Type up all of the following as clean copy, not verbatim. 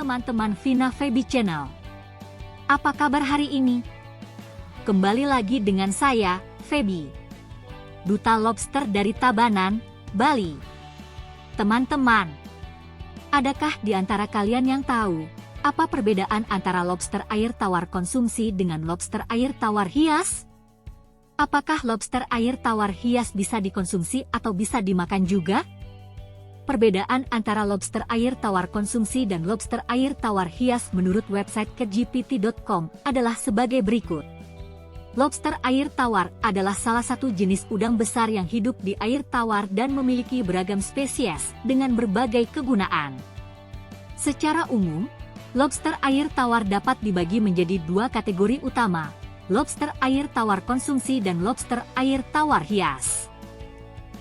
teman-teman Vina Feby Channel. Apa kabar hari ini? Kembali lagi dengan saya, Feby, Duta Lobster dari Tabanan, Bali. Teman-teman, adakah di antara kalian yang tahu apa perbedaan antara lobster air tawar konsumsi dengan lobster air tawar hias? Apakah lobster air tawar hias bisa dikonsumsi atau bisa dimakan juga? Perbedaan antara lobster air tawar konsumsi dan lobster air tawar hias menurut website kejpt.com adalah sebagai berikut. Lobster air tawar adalah salah satu jenis udang besar yang hidup di air tawar dan memiliki beragam spesies dengan berbagai kegunaan. Secara umum, lobster air tawar dapat dibagi menjadi dua kategori utama, lobster air tawar konsumsi dan lobster air tawar hias.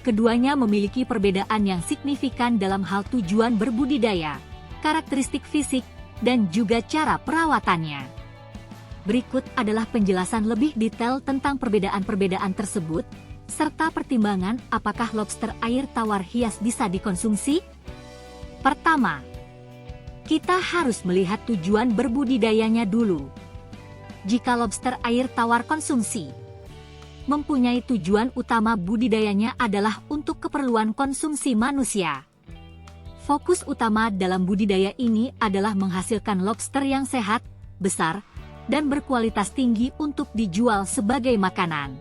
Keduanya memiliki perbedaan yang signifikan dalam hal tujuan berbudidaya, karakteristik fisik, dan juga cara perawatannya. Berikut adalah penjelasan lebih detail tentang perbedaan-perbedaan tersebut, serta pertimbangan apakah lobster air tawar hias bisa dikonsumsi. Pertama, kita harus melihat tujuan berbudidayanya dulu. Jika lobster air tawar konsumsi mempunyai tujuan utama budidayanya adalah untuk keperluan konsumsi manusia. Fokus utama dalam budidaya ini adalah menghasilkan lobster yang sehat, besar, dan berkualitas tinggi untuk dijual sebagai makanan.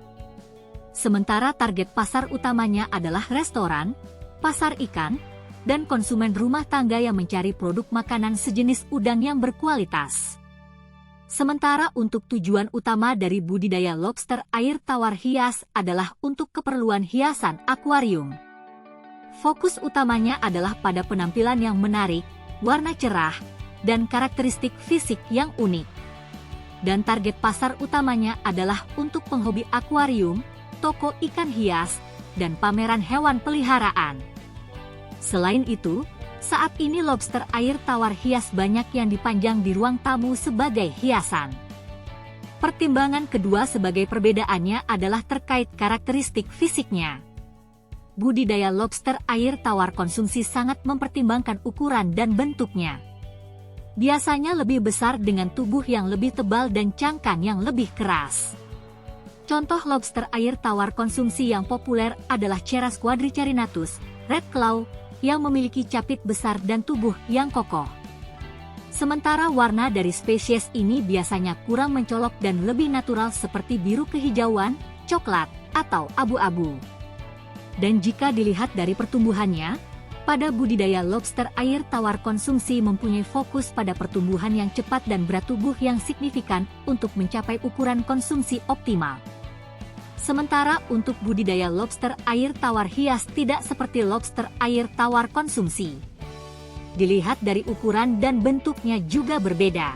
Sementara target pasar utamanya adalah restoran, pasar ikan, dan konsumen rumah tangga yang mencari produk makanan sejenis udang yang berkualitas. Sementara untuk tujuan utama dari budidaya lobster air tawar hias adalah untuk keperluan hiasan akuarium. Fokus utamanya adalah pada penampilan yang menarik, warna cerah, dan karakteristik fisik yang unik. Dan target pasar utamanya adalah untuk penghobi akuarium, toko ikan hias, dan pameran hewan peliharaan. Selain itu, saat ini lobster air tawar hias banyak yang dipajang di ruang tamu sebagai hiasan. Pertimbangan kedua sebagai perbedaannya adalah terkait karakteristik fisiknya. Budidaya lobster air tawar konsumsi sangat mempertimbangkan ukuran dan bentuknya. Biasanya lebih besar dengan tubuh yang lebih tebal dan cangkang yang lebih keras. Contoh lobster air tawar konsumsi yang populer adalah Cheras quadricarinatus, red claw, yang memiliki capit besar dan tubuh yang kokoh. Sementara warna dari spesies ini biasanya kurang mencolok dan lebih natural seperti biru kehijauan, coklat, atau abu-abu. Dan jika dilihat dari pertumbuhannya, pada budidaya lobster air tawar konsumsi mempunyai fokus pada pertumbuhan yang cepat dan berat tubuh yang signifikan untuk mencapai ukuran konsumsi optimal. Sementara untuk budidaya lobster air tawar hias tidak seperti lobster air tawar konsumsi. Dilihat dari ukuran dan bentuknya juga berbeda.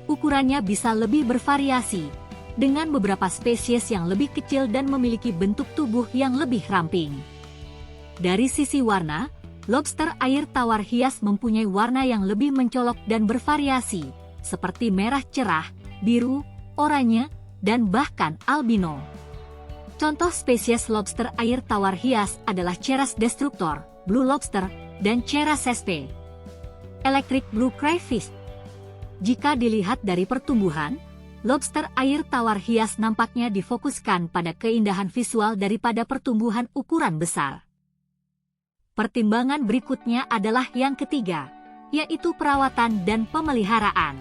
Ukurannya bisa lebih bervariasi, dengan beberapa spesies yang lebih kecil dan memiliki bentuk tubuh yang lebih ramping. Dari sisi warna, lobster air tawar hias mempunyai warna yang lebih mencolok dan bervariasi, seperti merah cerah, biru, oranye, dan bahkan albino. Contoh spesies lobster air tawar hias adalah Cheras destructor, blue lobster, dan Cheras sespe. Electric blue crayfish. Jika dilihat dari pertumbuhan, lobster air tawar hias nampaknya difokuskan pada keindahan visual daripada pertumbuhan ukuran besar. Pertimbangan berikutnya adalah yang ketiga, yaitu perawatan dan pemeliharaan.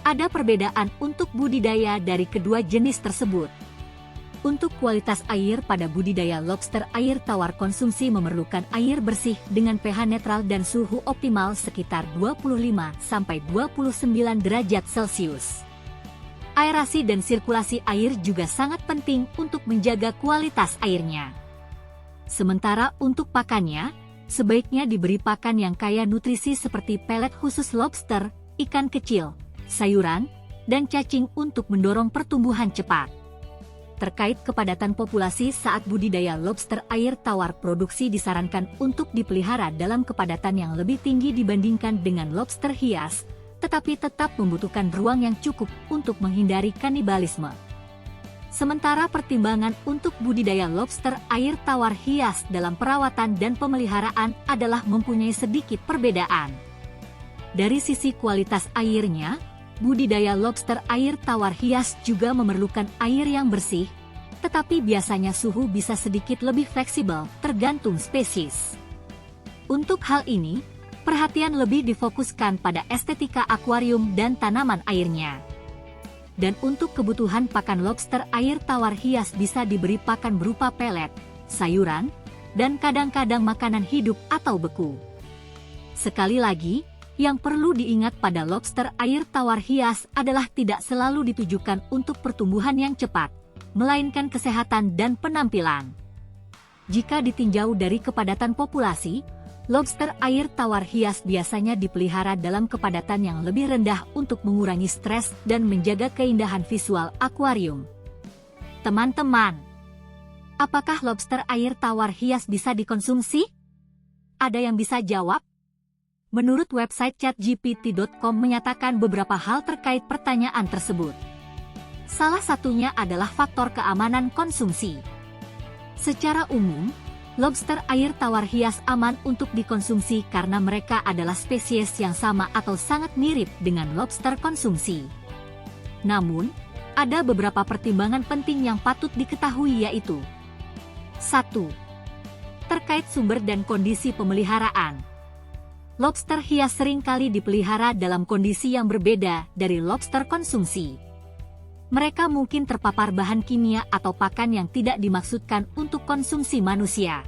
Ada perbedaan untuk budidaya dari kedua jenis tersebut. Untuk kualitas air pada budidaya lobster air tawar konsumsi memerlukan air bersih dengan pH netral dan suhu optimal sekitar 25–29 derajat Celcius. Aerasi dan sirkulasi air juga sangat penting untuk menjaga kualitas airnya. Sementara untuk pakannya, sebaiknya diberi pakan yang kaya nutrisi seperti pelet khusus lobster, ikan kecil, sayuran, dan cacing untuk mendorong pertumbuhan cepat. Terkait kepadatan populasi saat budidaya lobster air tawar produksi disarankan untuk dipelihara dalam kepadatan yang lebih tinggi dibandingkan dengan lobster hias, tetapi tetap membutuhkan ruang yang cukup untuk menghindari kanibalisme. Sementara pertimbangan untuk budidaya lobster air tawar hias dalam perawatan dan pemeliharaan adalah mempunyai sedikit perbedaan. Dari sisi kualitas airnya, budidaya lobster air tawar hias juga memerlukan air yang bersih, tetapi biasanya suhu bisa sedikit lebih fleksibel tergantung spesies. Untuk hal ini, perhatian lebih difokuskan pada estetika akuarium dan tanaman airnya. Dan untuk kebutuhan pakan lobster air tawar hias bisa diberi pakan berupa pelet, sayuran, dan kadang-kadang makanan hidup atau beku. Sekali lagi, yang perlu diingat pada lobster air tawar hias adalah tidak selalu ditujukan untuk pertumbuhan yang cepat, melainkan kesehatan dan penampilan. Jika ditinjau dari kepadatan populasi, lobster air tawar hias biasanya dipelihara dalam kepadatan yang lebih rendah untuk mengurangi stres dan menjaga keindahan visual akuarium. Teman-teman, apakah lobster air tawar hias bisa dikonsumsi? Ada yang bisa jawab? Menurut website chatgpt.com menyatakan beberapa hal terkait pertanyaan tersebut. Salah satunya adalah faktor keamanan konsumsi. Secara umum, lobster air tawar hias aman untuk dikonsumsi karena mereka adalah spesies yang sama atau sangat mirip dengan lobster konsumsi. Namun, ada beberapa pertimbangan penting yang patut diketahui yaitu 1. Terkait sumber dan kondisi pemeliharaan. Lobster hias seringkali dipelihara dalam kondisi yang berbeda dari lobster konsumsi. Mereka mungkin terpapar bahan kimia atau pakan yang tidak dimaksudkan untuk konsumsi manusia.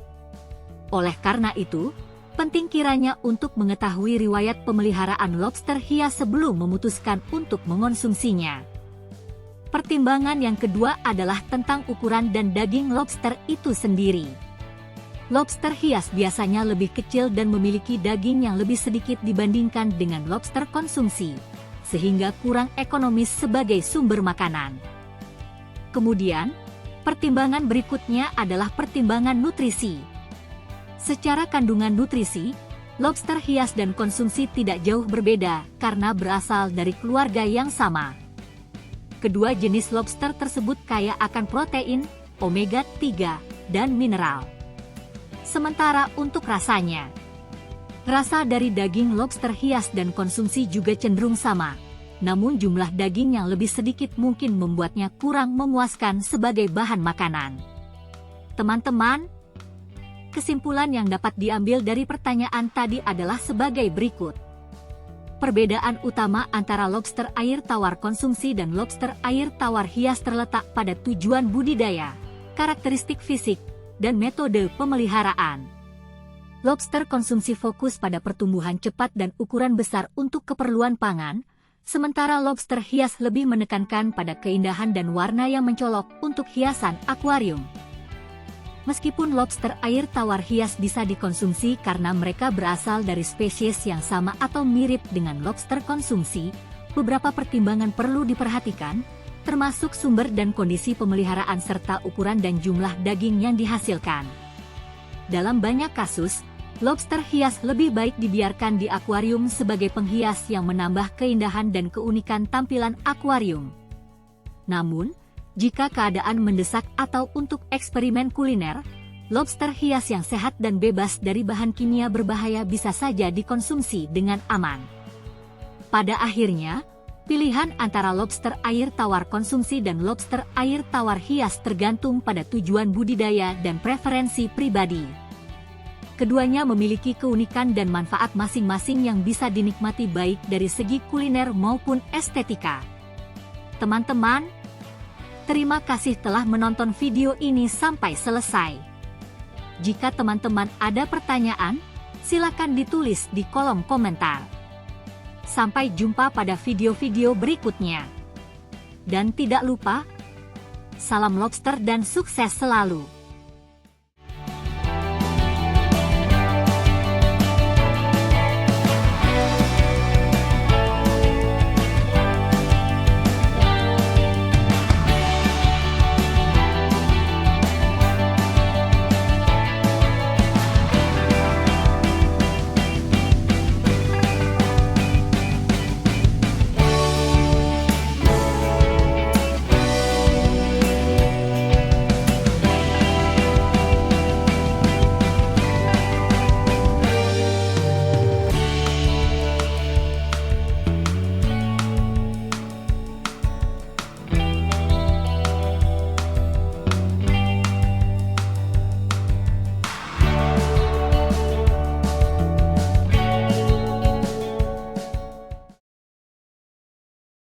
Oleh karena itu, penting kiranya untuk mengetahui riwayat pemeliharaan lobster hias sebelum memutuskan untuk mengonsumsinya. Pertimbangan yang kedua adalah tentang ukuran dan daging lobster itu sendiri. Lobster hias biasanya lebih kecil dan memiliki daging yang lebih sedikit dibandingkan dengan lobster konsumsi, sehingga kurang ekonomis sebagai sumber makanan. Kemudian, pertimbangan berikutnya adalah pertimbangan nutrisi. Secara kandungan nutrisi, lobster hias dan konsumsi tidak jauh berbeda karena berasal dari keluarga yang sama. Kedua jenis lobster tersebut kaya akan protein, omega 3, dan mineral. Sementara untuk rasanya, rasa dari daging lobster hias dan konsumsi juga cenderung sama, namun jumlah daging yang lebih sedikit mungkin membuatnya kurang memuaskan sebagai bahan makanan. Teman-teman, kesimpulan yang dapat diambil dari pertanyaan tadi adalah sebagai berikut. Perbedaan utama antara lobster air tawar konsumsi dan lobster air tawar hias terletak pada tujuan budidaya, karakteristik fisik, dan metode pemeliharaan. Lobster konsumsi fokus pada pertumbuhan cepat dan ukuran besar untuk keperluan pangan, sementara lobster hias lebih menekankan pada keindahan dan warna yang mencolok untuk hiasan akuarium. Meskipun lobster air tawar hias bisa dikonsumsi karena mereka berasal dari spesies yang sama atau mirip dengan lobster konsumsi, beberapa pertimbangan perlu diperhatikan, termasuk sumber dan kondisi pemeliharaan serta ukuran dan jumlah daging yang dihasilkan. Dalam banyak kasus, lobster hias lebih baik dibiarkan di akuarium sebagai penghias yang menambah keindahan dan keunikan tampilan akuarium. Namun, jika keadaan mendesak atau untuk eksperimen kuliner, lobster hias yang sehat dan bebas dari bahan kimia berbahaya bisa saja dikonsumsi dengan aman. Pada akhirnya, pilihan antara lobster air tawar konsumsi dan lobster air tawar hias tergantung pada tujuan budidaya dan preferensi pribadi. Keduanya memiliki keunikan dan manfaat masing-masing yang bisa dinikmati baik dari segi kuliner maupun estetika. Teman-teman, terima kasih telah menonton video ini sampai selesai. Jika teman-teman ada pertanyaan, silakan ditulis di kolom komentar. Sampai jumpa pada video-video berikutnya. Dan tidak lupa, salam lobster dan sukses selalu.